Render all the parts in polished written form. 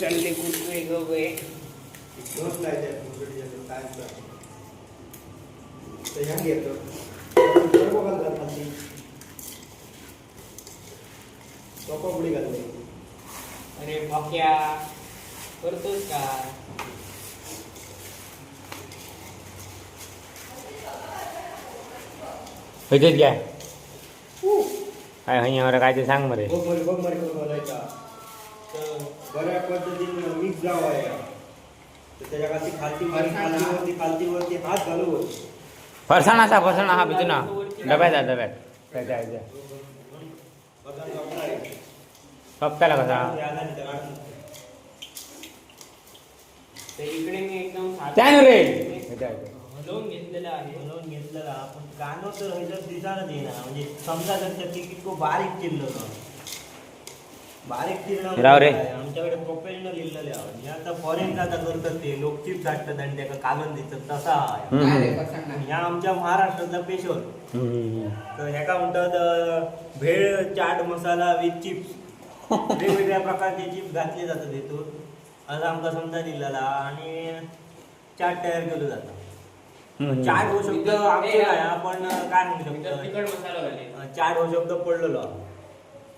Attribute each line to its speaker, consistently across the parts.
Speaker 1: चालले कुठे गवे
Speaker 2: दोन लायचे काय तर ह्या घेतो बघाल का खाली बुडी घालले.
Speaker 1: अरे बाक्या करतोस का
Speaker 3: ह्याच्यात घ्या काय हं काय ते सांग मरे.
Speaker 2: बघ मरे करून घालायचा तर बऱ्या पद्धतीने मिक्स जावा आहे तर त्याच्या खालतीवरती हात घालू
Speaker 3: फरसाण हा भिजू ना डब्यात कप्प्याला कसा
Speaker 1: इकडे मी एकदम
Speaker 3: त्यानं रे
Speaker 1: हलवून घेतलेलं आहे.
Speaker 2: आपण गाणं तर ह्याच्यात दिसायला दे ना म्हणजे समजा लक्षात की तो बारीक चिरलं
Speaker 3: राव रे.
Speaker 2: आमच्याकडे प्रोफेशनल लिहिलेले आहे आता फॉरेनला आता करतात ते लोक चिप्स टाकतात आणि त्याला कागद देतात तसा आहे. ह्या आमच्या महाराष्ट्रातला पेशल तर ह्याका म्हणतात भेळ चाट मसाला विथ चिप्स वेगवेगळ्या प्रकारचे चिप्स घातले जातात तिथून असं आमका समजा दिलेला आणि चाट तयार केलं जातं. चाट हो शब्द आमच्या आपण काय म्हणू शकतो
Speaker 1: तिखट मसाला घाले
Speaker 2: चाट हो शब्द पडलेलो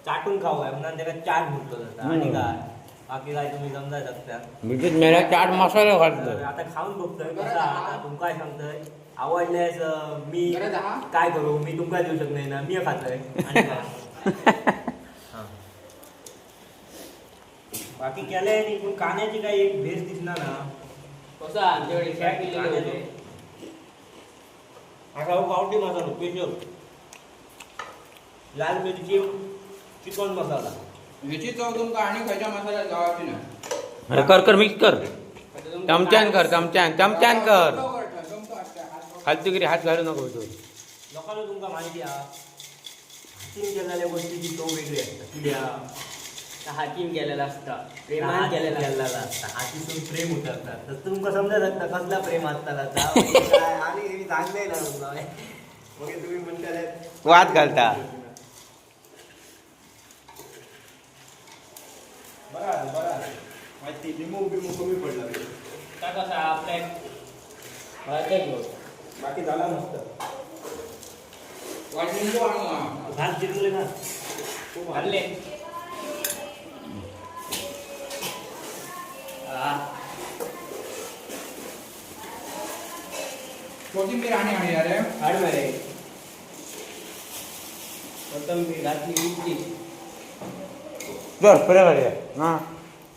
Speaker 2: चाटून खाऊ आहे म्हणून त्याला चाट म्हटलं जातं आणि काय बाकी काय तुम्ही समजाय शकता.
Speaker 3: बिजूत मेळा चाट मसाला घालतो.
Speaker 2: आता खाऊन बघतोय कसा आता तुमका काय सांगतोय आवडल्यास मी काय करू मी तुमका देऊ शकत नाही ना मी खातोय आणि काय बाकी केलंय नाही पण कान्याची काही एक भेस दिसणार ना
Speaker 1: कसा आमच्याकडे काय केलेलं होते
Speaker 2: असा गावठी मसाला स्पेशल लाल मिरची चिकन मसाला
Speaker 4: याची चव तुमका आणि खयच्या मसाल्यात गावाची ना.
Speaker 3: अरे कर मिक्स कर चमच्यान कर चमच्यान कर फालतूगिरी हात घालू नको तू.
Speaker 2: लोकांना तुमका माहिती आहे हातीन केलेल्या गोष्टीची चव वेगळी असते किड्या
Speaker 1: हातीन केलेला असता
Speaker 2: प्रेमान केलेला असता हातीतून प्रेम उतरतात तर तुमका समजा लागता कसला प्रेम असता आणि सांगले ना तुमका मग तुम्ही म्हणता
Speaker 3: वाद घालता
Speaker 2: बरं माहिती लिंबू कमी पडला
Speaker 1: का कसा आपल्या
Speaker 2: बाकी झाला नसतं
Speaker 4: लिंबू आणू
Speaker 2: भात जिरले ना खूप
Speaker 1: हल्ले
Speaker 4: कोथिंबीर आणि अरे
Speaker 1: हाडमरे कोथंबीर घातली उठली
Speaker 3: बरं बरोबर आहे हां